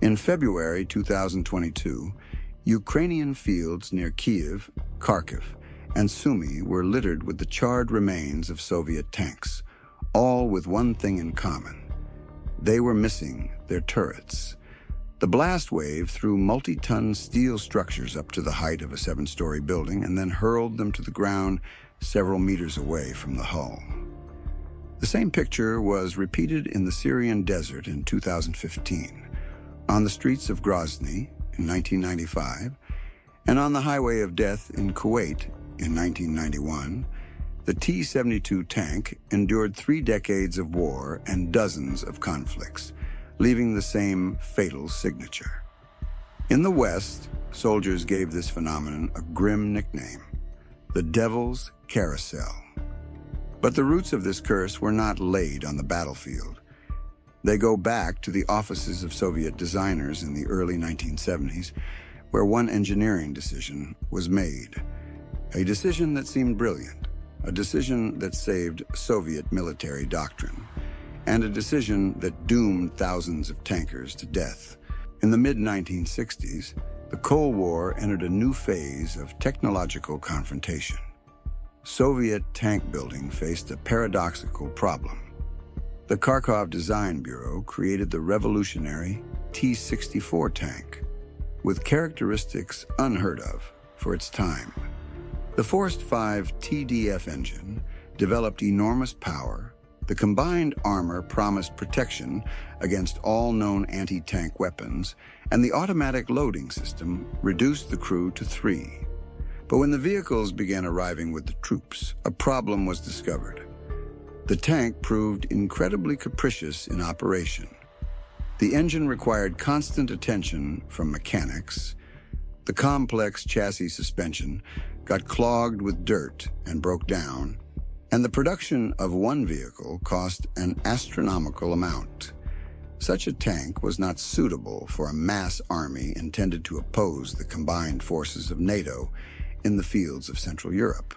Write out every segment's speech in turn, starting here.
In February 2022, Ukrainian fields near Kiev, Kharkiv, and Sumy were littered with the charred remains of Soviet tanks, all with one thing in common. They were missing their turrets. The blast wave threw multi-ton steel structures up to the height of a 7-story building and then hurled them to the ground several meters away from the hull. The same picture was repeated in the Syrian desert in 2015, on the streets of Grozny in 1995, and on the Highway of Death in Kuwait in 1991. The T-72 tank endured 3 decades of war and dozens of conflicts, leaving the same fatal signature. In the West, soldiers gave this phenomenon a grim nickname: the Devil's Carousel. But the roots of this curse were not laid on the battlefield. They go back to the offices of Soviet designers in the early 1970s, where one engineering decision was made. A decision that seemed brilliant, a decision that saved Soviet military doctrine, and a decision that doomed thousands of tankers to death. In the mid-1960s, the Cold War entered a new phase of technological confrontation. Soviet tank building faced a paradoxical problem. The Kharkov Design Bureau created the revolutionary T-64 tank, with characteristics unheard of for its time. The Force 5 TDF engine developed enormous power. The combined armor promised protection against all known anti-tank weapons, and the automatic loading system reduced the crew to 3. But when the vehicles began arriving with the troops, a problem was discovered. The tank proved incredibly capricious in operation. The engine required constant attention from mechanics. The complex chassis suspension got clogged with dirt and broke down, and the production of one vehicle cost an astronomical amount. Such a tank was not suitable for a mass army intended to oppose the combined forces of NATO in the fields of Central Europe.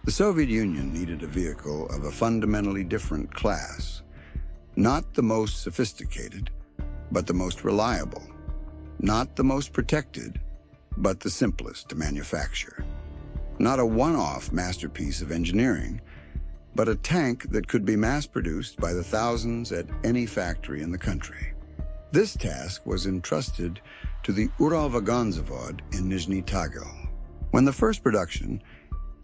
The Soviet Union needed a vehicle of a fundamentally different class, not the most sophisticated, but the most reliable, not the most protected, but the simplest to manufacture. Not a one-off masterpiece of engineering, but a tank that could be mass-produced by the thousands at any factory in the country. This task was entrusted to the Uralvagonzavod in Nizhny Tagil. When the first production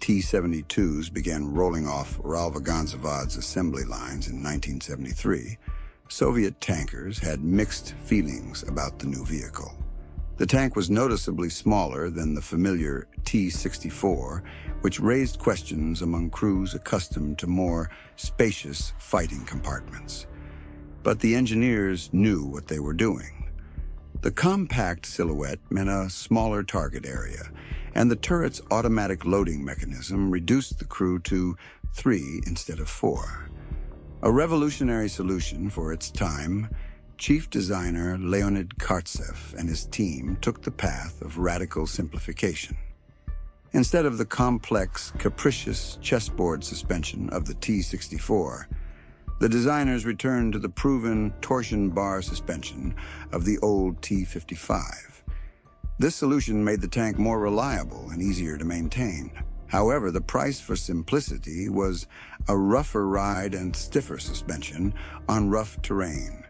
T-72s began rolling off Uralvagonzavod's assembly lines in 1973, Soviet tankers had mixed feelings about the new vehicle. The tank was noticeably smaller than the familiar T-64, which raised questions among crews accustomed to more spacious fighting compartments. But the engineers knew what they were doing. The compact silhouette meant a smaller target area, and the turret's automatic loading mechanism reduced the crew to 3 instead of 4. A revolutionary solution for its time, Chief designer Leonid Kartsev and his team took the path of radical simplification. Instead of the complex, capricious chessboard suspension of the T-64, the designers returned to the proven torsion bar suspension of the old T-55. This solution made the tank more reliable and easier to maintain. However, the price for simplicity was a rougher ride and stiffer suspension on rough terrain.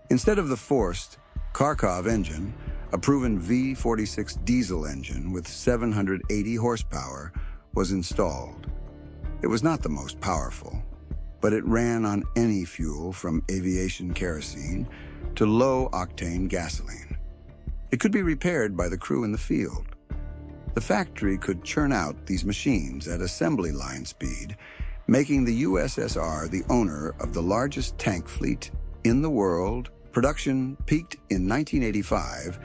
Instead of the forced Kharkov engine, a proven V46 diesel engine with 780 horsepower was installed. It was not the most powerful, but it ran on any fuel from aviation kerosene to low-octane gasoline. It could be repaired by the crew in the field. The factory could churn out these machines at assembly line speed, making the USSR the owner of the largest tank fleet in the world. Production peaked in 1985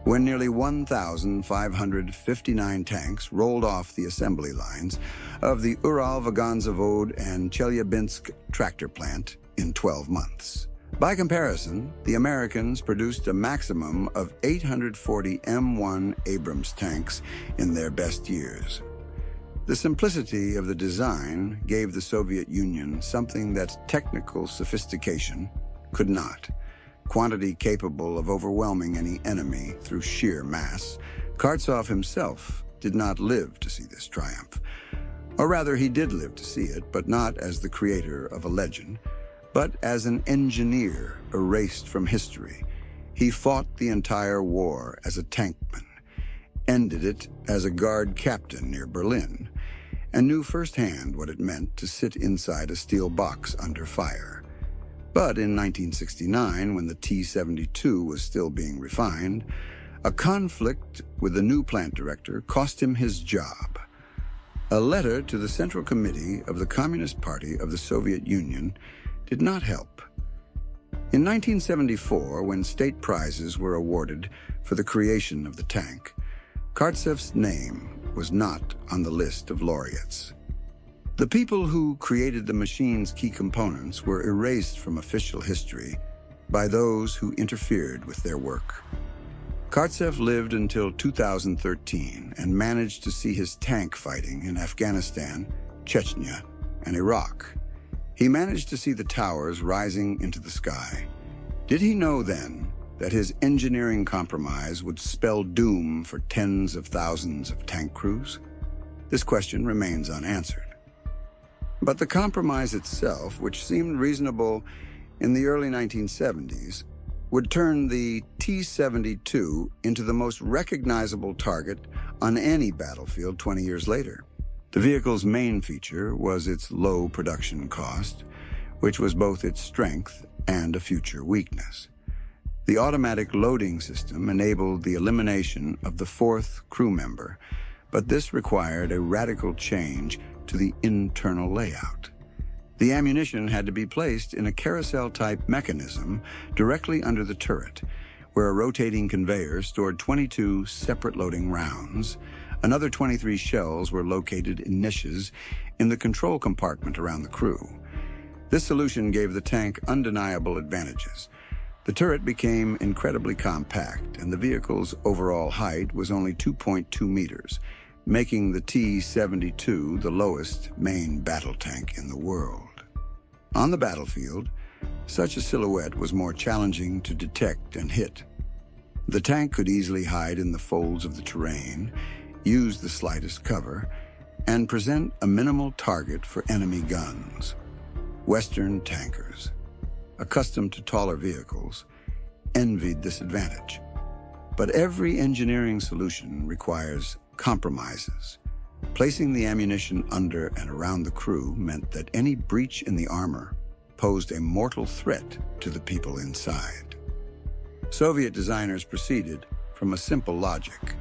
when nearly 1,559 tanks rolled off the assembly lines of the Uralvagonzavod and Chelyabinsk tractor plant in 12 months. By comparison, the Americans produced a maximum of 840 M1 Abrams tanks in their best years. The simplicity of the design gave the Soviet Union something that technical sophistication could not: quantity capable of overwhelming any enemy through sheer mass, Kartsov himself did not live to see this triumph. Or rather, he did live to see it, but not as the creator of a legend, but as an engineer erased from history. He fought the entire war as a tankman, ended it as a guard captain near Berlin, and knew firsthand what it meant to sit inside a steel box under fire. But in 1969, when the T-72 was still being refined, a conflict with the new plant director cost him his job. A letter to the Central Committee of the Communist Party of the Soviet Union did not help. In 1974, when state prizes were awarded for the creation of the tank, Kartsev's name was not on the list of laureates. The people who created the machine's key components were erased from official history by those who interfered with their work. Kartsev lived until 2013 and managed to see his tank fighting in Afghanistan, Chechnya, and Iraq. He managed to see the towers rising into the sky. Did he know then that his engineering compromise would spell doom for tens of thousands of tank crews? This question remains unanswered. But the compromise itself, which seemed reasonable in the early 1970s, would turn the T-72 into the most recognizable target on any battlefield 20 years later. The vehicle's main feature was its low production cost, which was both its strength and a future weakness. The automatic loading system enabled the elimination of the fourth crew member, but this required a radical change to the internal layout. The ammunition had to be placed in a carousel-type mechanism directly under the turret, where a rotating conveyor stored 22 separate loading rounds. Another 23 shells were located in niches in the control compartment around the crew. This solution gave the tank undeniable advantages. The turret became incredibly compact, and the vehicle's overall height was only 2.2 meters, making the T-72 the lowest main battle tank in the world. On the battlefield, such a silhouette was more challenging to detect and hit. The tank could easily hide in the folds of the terrain, use the slightest cover, and present a minimal target for enemy guns. Western tankers, accustomed to taller vehicles, envied this advantage. But every engineering solution requires compromises. Placing the ammunition under and around the crew meant that any breach in the armor posed a mortal threat to the people inside. Soviet designers proceeded from a simple logic.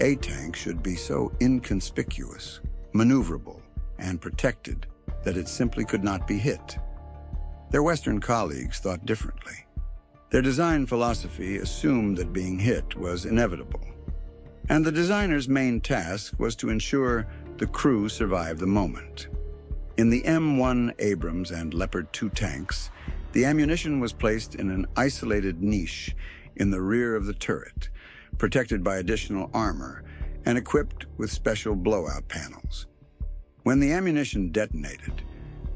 A tank should be so inconspicuous, maneuverable, and protected that it simply could not be hit. Their Western colleagues thought differently. Their design philosophy assumed that being hit was inevitable, and the designer's main task was to ensure the crew survived the moment. In the M1 Abrams and Leopard 2 tanks, the ammunition was placed in an isolated niche in the rear of the turret, protected by additional armor and equipped with special blowout panels. When the ammunition detonated,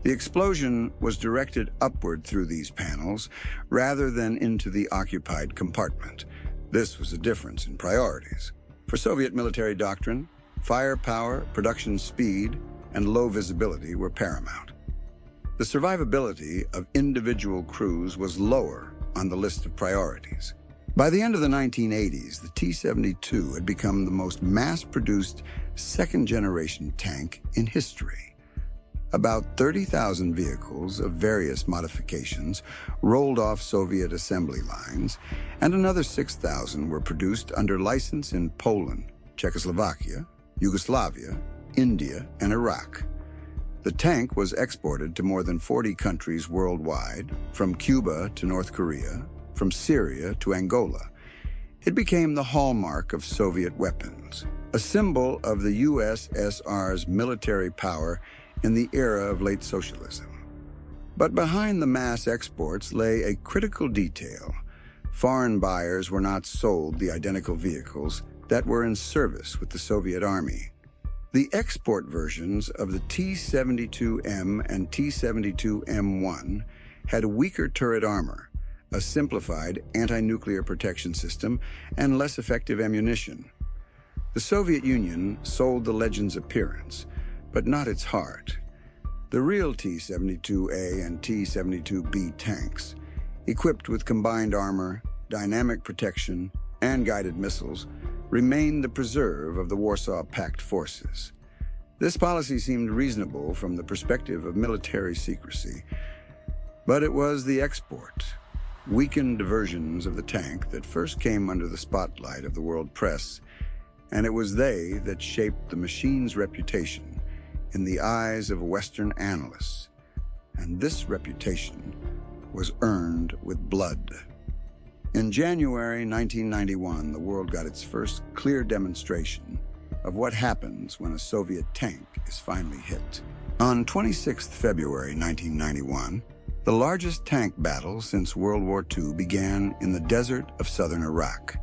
the explosion was directed upward through these panels rather than into the occupied compartment. This was a difference in priorities. For Soviet military doctrine, firepower, production speed, and low visibility were paramount. The survivability of individual crews was lower on the list of priorities. By the end of the 1980s, the T-72 had become the most mass-produced second-generation tank in history. About 30,000 vehicles of various modifications rolled off Soviet assembly lines, and another 6,000 were produced under license in Poland, Czechoslovakia, Yugoslavia, India, and Iraq. The tank was exported to more than 40 countries worldwide, from Cuba to North Korea, from Syria to Angola. It became the hallmark of Soviet weapons, a symbol of the USSR's military power in the era of late socialism. But behind the mass exports lay a critical detail. Foreign buyers were not sold the identical vehicles that were in service with the Soviet Army. The export versions of the T-72M and T-72M1 had weaker turret armor, a simplified anti-nuclear protection system, and less effective ammunition. The Soviet Union sold the legend's appearance, but not its heart. The real T-72A and T-72B tanks, equipped with combined armor, dynamic protection, and guided missiles, remained the preserve of the Warsaw Pact forces. This policy seemed reasonable from the perspective of military secrecy, but it was the export, weakened versions of the tank that first came under the spotlight of the world press, and it was they that shaped the machine's reputation in the eyes of Western analysts. And this reputation was earned with blood. In January 1991, the world got its first clear demonstration of what happens when a Soviet tank is finally hit. On 26 February 1991, the largest tank battle since World War II began in the desert of southern Iraq.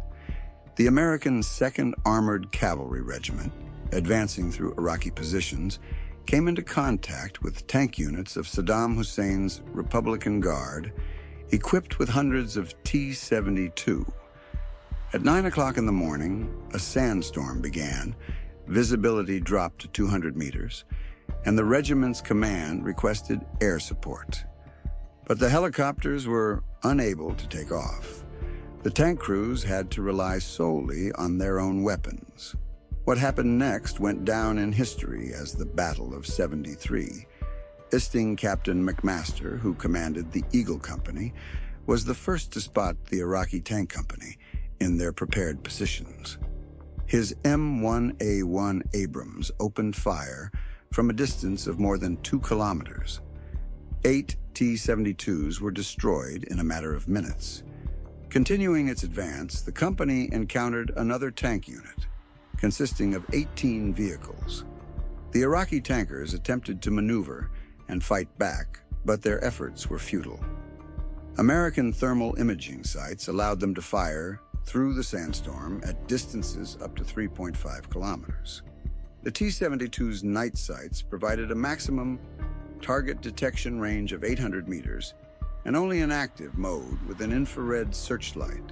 The American 2nd Armored Cavalry Regiment, advancing through Iraqi positions, came into contact with tank units of Saddam Hussein's Republican Guard, equipped with hundreds of T-72. At 9 o'clock in the morning, a sandstorm began, visibility dropped to 200 meters, and the regiment's command requested air support. But the helicopters were unable to take off. The tank crews had to rely solely on their own weapons. What happened next went down in history as the Battle of 73. Isting Captain McMaster, who commanded the Eagle Company, was the first to spot the Iraqi Tank Company in their prepared positions. His M1A1 Abrams opened fire from a distance of more than 2 kilometers. 8 T-72s were destroyed in a matter of minutes. Continuing its advance, the company encountered another tank unit, consisting of 18 vehicles. The Iraqi tankers attempted to maneuver and fight back, but their efforts were futile. American thermal imaging sites allowed them to fire through the sandstorm at distances up to 3.5 kilometers. The T-72's night sights provided a maximum target detection range of 800 meters and only an active mode with an infrared searchlight,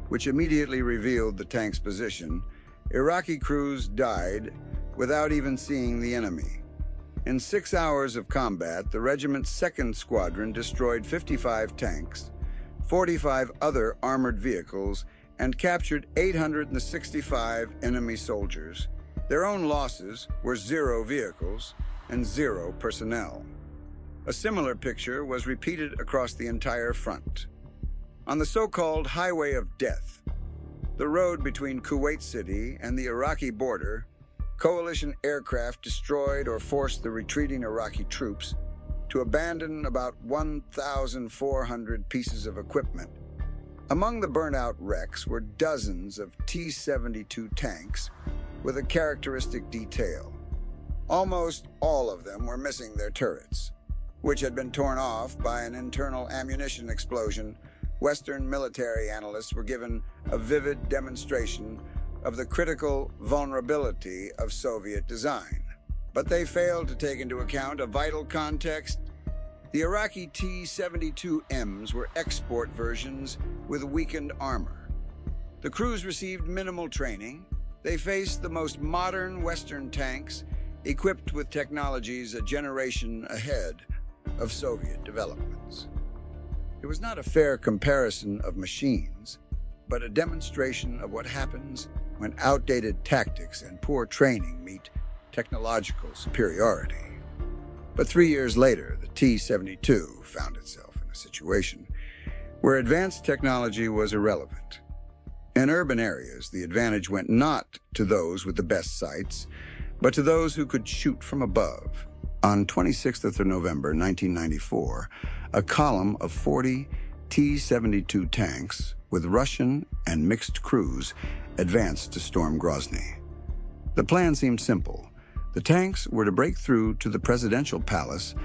which immediately revealed the tank's position. Iraqi crews died without even seeing the enemy. In 6 hours of combat, the regiment's 2nd Squadron destroyed 55 tanks, 45 other armored vehicles, and captured 865 enemy soldiers. Their own losses were 0 vehicles and 0 personnel. A similar picture was repeated across the entire front. On the so-called Highway of Death, the road between Kuwait City and the Iraqi border, coalition aircraft destroyed or forced the retreating Iraqi troops to abandon about 1,400 pieces of equipment. Among the burnout wrecks were dozens of T-72 tanks with a characteristic detail. Almost all of them were missing their turrets, which had been torn off by an internal ammunition explosion. Western military analysts were given a vivid demonstration of the critical vulnerability of Soviet design. But they failed to take into account a vital context. The Iraqi T-72Ms were export versions with weakened armor. The crews received minimal training. They faced the most modern Western tanks, equipped with technologies a generation ahead of Soviet developments. It was not a fair comparison of machines, but a demonstration of what happens when outdated tactics and poor training meet technological superiority. But 3 years later, the T-72 found itself in a situation where advanced technology was irrelevant. In urban areas, the advantage went not to those with the best sights, but to those who could shoot from above. On 26th of November 1994, a column of 40 T-72 tanks with Russian and mixed crews advanced to storm Grozny. The plan seemed simple. The tanks were to break through to the presidential palace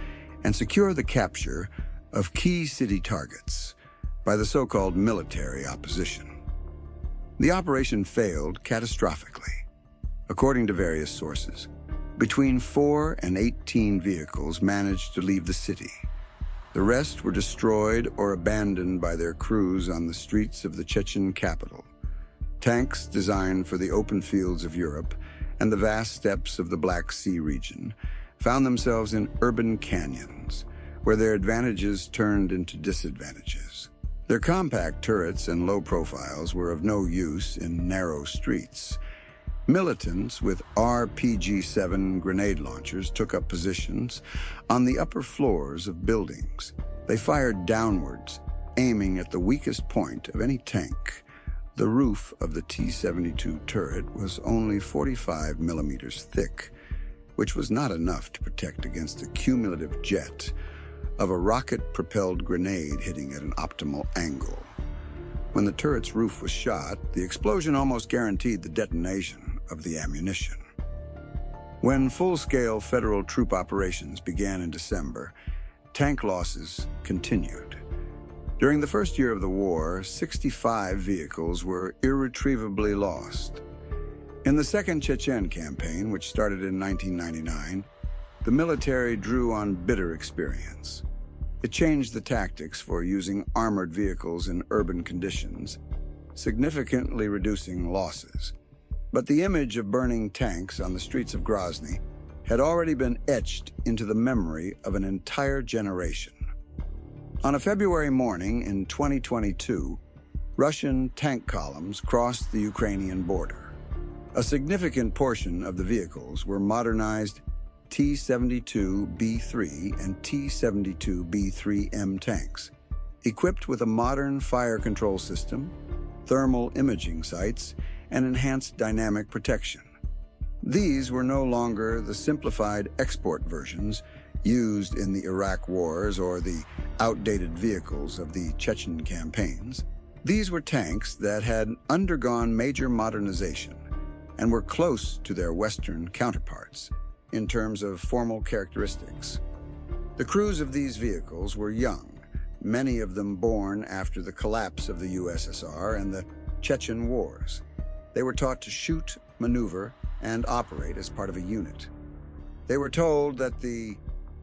and secure the capture of key city targets by the so-called military opposition. The operation failed catastrophically. According to various sources, between 4 and 18 vehicles managed to leave the city. The rest were destroyed or abandoned by their crews on the streets of the Chechen capital. Tanks designed for the open fields of Europe and the vast steppes of the Black Sea region found themselves in urban canyons, where their advantages turned into disadvantages. Their compact turrets and low profiles were of no use in narrow streets. Militants with RPG-7 grenade launchers took up positions on the upper floors of buildings. They fired downwards, aiming at the weakest point of any tank. The roof of the T-72 turret was only 45 millimeters thick, which was not enough to protect against the cumulative jet of a rocket-propelled grenade hitting at an optimal angle. When the turret's roof was shot, the explosion almost guaranteed the detonation of the ammunition. When full-scale federal troop operations began in December, tank losses continued. During the first year of the war, 65 vehicles were irretrievably lost. In the Second Chechen campaign, which started in 1999, the military drew on bitter experience. It changed the tactics for using armored vehicles in urban conditions, significantly reducing losses. But the image of burning tanks on the streets of Grozny had already been etched into the memory of an entire generation. On a February morning in 2022, Russian tank columns crossed the Ukrainian border. A significant portion of the vehicles were modernized T-72B3 and T-72B3M tanks, equipped with a modern fire control system, thermal imaging sights, and enhanced dynamic protection. These were no longer the simplified export versions used in the Iraq wars or the outdated vehicles of the Chechen campaigns. These were tanks that had undergone major modernization and were close to their Western counterparts in terms of formal characteristics. The crews of these vehicles were young, many of them born after the collapse of the USSR and the Chechen wars. They were taught to shoot, maneuver, and operate as part of a unit. They were told that the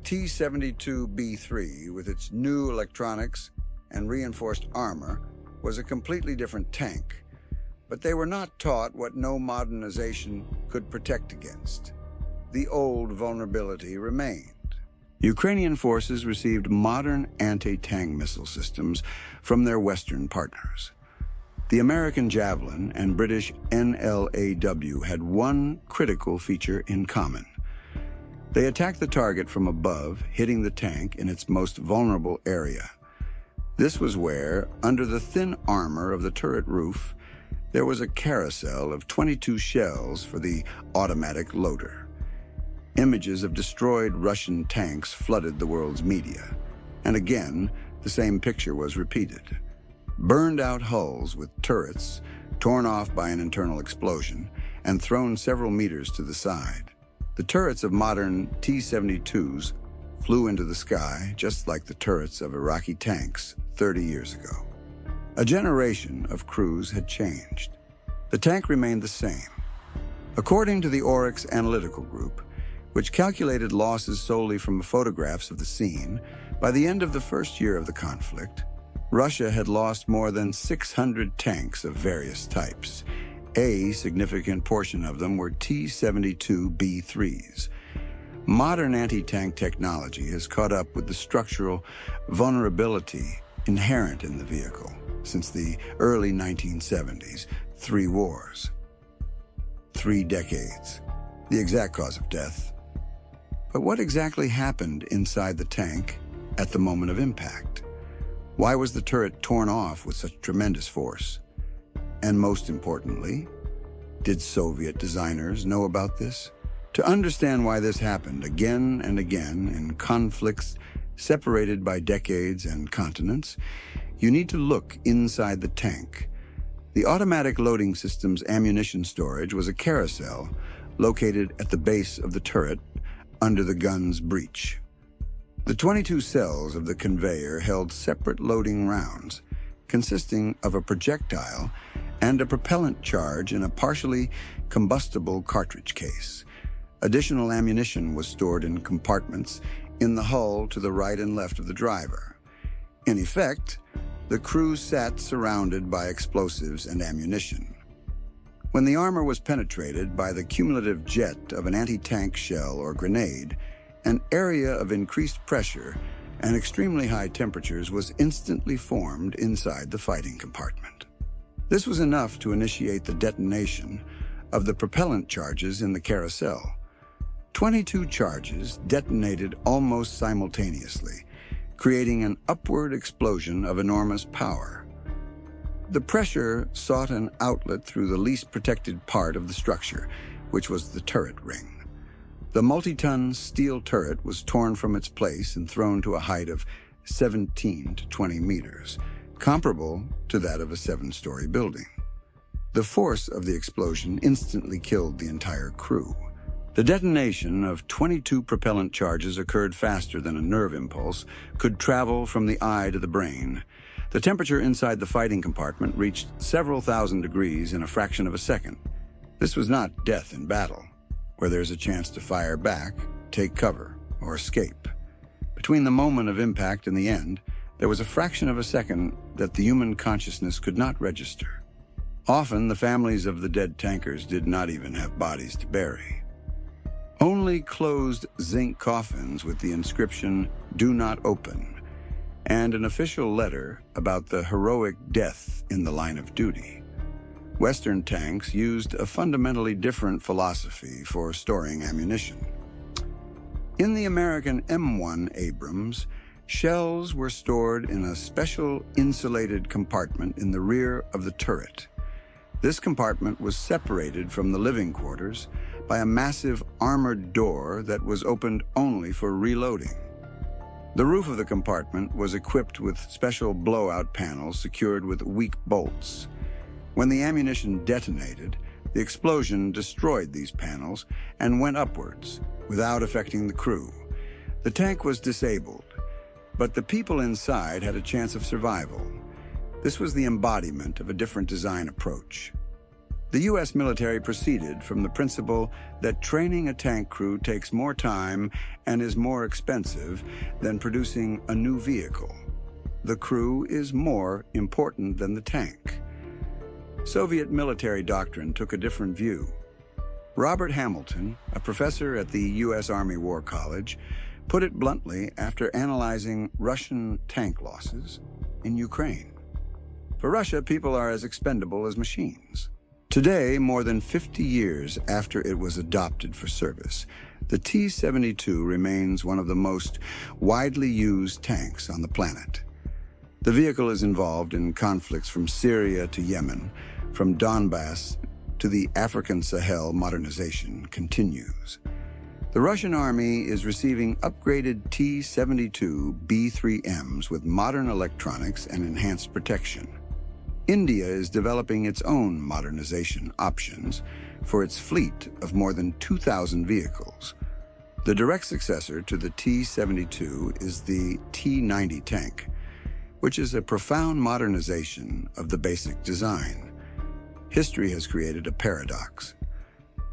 T-72B3, with its new electronics and reinforced armor, was a completely different tank, but they were not taught what no modernization could protect against. The old vulnerability remained. Ukrainian forces received modern anti-tank missile systems from their Western partners. The American Javelin and British NLAW had one critical feature in common. They attacked the target from above, hitting the tank in its most vulnerable area. This was where, under the thin armor of the turret roof, there was a carousel of 22 shells for the automatic loader. Images of destroyed Russian tanks flooded the world's media, and again, the same picture was repeated. Burned-out hulls with turrets, torn off by an internal explosion, and thrown several meters to the side. The turrets of modern T-72s flew into the sky just like the turrets of Iraqi tanks 30 years ago. A generation of crews had changed. The tank remained the same. According to the Oryx Analytical Group, which calculated losses solely from photographs of the scene, by the end of the first year of the conflict, Russia had lost more than 600 tanks of various types. A significant portion of them were T-72B3s. Modern anti-tank technology has caught up with the structural vulnerability inherent in the vehicle since the early 1970s. 3 wars, 3 decades, the exact cause of death. But what exactly happened inside the tank at the moment of impact? Why was the turret torn off with such tremendous force? And most importantly, did Soviet designers know about this? To understand why this happened again and again in conflicts separated by decades and continents, you need to look inside the tank. The automatic loading system's ammunition storage was a carousel located at the base of the turret under the gun's breech. The 22 cells of the conveyor held separate loading rounds, consisting of a projectile and a propellant charge in a partially combustible cartridge case. Additional ammunition was stored in compartments in the hull to the right and left of the driver. In effect, the crew sat surrounded by explosives and ammunition. When the armor was penetrated by the cumulative jet of an anti-tank shell or grenade, an area of increased pressure and extremely high temperatures was instantly formed inside the fighting compartment. This was enough to initiate the detonation of the propellant charges in the carousel. 22 charges detonated almost simultaneously, creating an upward explosion of enormous power. The pressure sought an outlet through the least protected part of the structure, which was the turret ring. The multi-ton steel turret was torn from its place and thrown to a height of 17 to 20 meters, comparable to that of a 7-story building. The force of the explosion instantly killed the entire crew. The detonation of 22 propellant charges occurred faster than a nerve impulse could travel from the eye to the brain. The temperature inside the fighting compartment reached several thousand degrees in a fraction of a second. This was not death in battle, where there's a chance to fire back, take cover, or escape. Between the moment of impact and the end, there was a fraction of a second that the human consciousness could not register. Often, the families of the dead tankers did not even have bodies to bury. Only closed zinc coffins with the inscription, "Do not open," and an official letter about the heroic death in the line of duty. Western tanks used a fundamentally different philosophy for storing ammunition. In the American M1 Abrams, shells were stored in a special insulated compartment in the rear of the turret. This compartment was separated from the living quarters by a massive armored door that was opened only for reloading. The roof of the compartment was equipped with special blowout panels secured with weak bolts. When the ammunition detonated, the explosion destroyed these panels and went upwards without affecting the crew. The tank was disabled, but the people inside had a chance of survival. This was the embodiment of a different design approach. The U.S. military proceeded from the principle that training a tank crew takes more time and is more expensive than producing a new vehicle. The crew is more important than the tank. Soviet military doctrine took a different view. Robert Hamilton, a professor at the U.S. Army War College, put it bluntly after analyzing Russian tank losses in Ukraine. For Russia, people are as expendable as machines. Today, more than 50 years after it was adopted for service, the T-72 remains one of the most widely used tanks on the planet. The vehicle is involved in conflicts from Syria to Yemen, from Donbass to the African Sahel. Modernization continues. The Russian Army is receiving upgraded T-72 B3Ms with modern electronics and enhanced protection. India is developing its own modernization options for its fleet of more than 2,000 vehicles. The direct successor to the T-72 is the T-90 tank, which is a profound modernization of the basic design. History has created a paradox.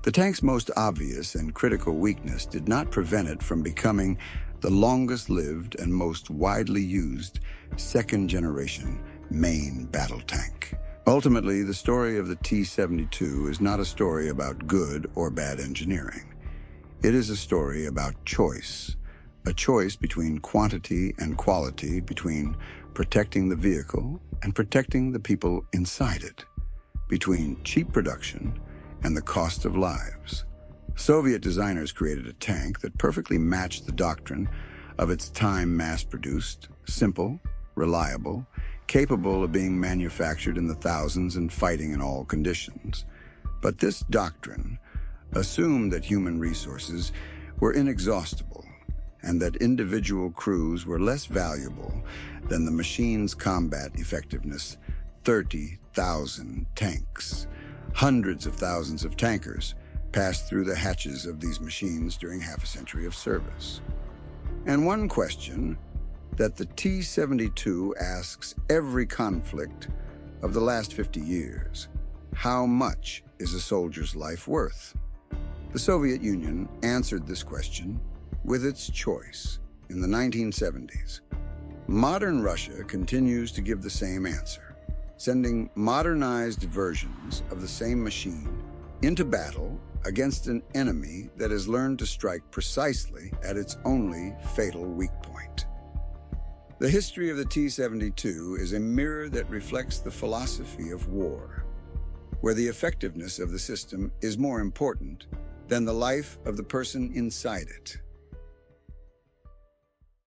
The tank's most obvious and critical weakness did not prevent it from becoming the longest-lived and most widely used second-generation main battle tank. Ultimately, the story of the T-72 is not a story about good or bad engineering. It is a story about choice, a choice between quantity and quality, between protecting the vehicle and protecting the people inside it, between cheap production and the cost of lives. Soviet designers created a tank that perfectly matched the doctrine of its time, mass-produced, simple, reliable, capable of being manufactured in the thousands and fighting in all conditions. But this doctrine assumed that human resources were inexhaustible and that individual crews were less valuable than the machine's combat effectiveness. 30,000 tanks, hundreds of thousands of tankers passed through the hatches of these machines during half a century of service. And one question that the T-72 asks every conflict of the last 50 years: how much is a soldier's life worth? The Soviet Union answered this question with its choice. in the 1970s. Modern Russia continues to give the same answer, sending modernized versions of the same machine into battle against an enemy that has learned to strike precisely at its only fatal weak point. The history of the T-72 is a mirror that reflects the philosophy of war, where the effectiveness of the system is more important than the life of the person inside it.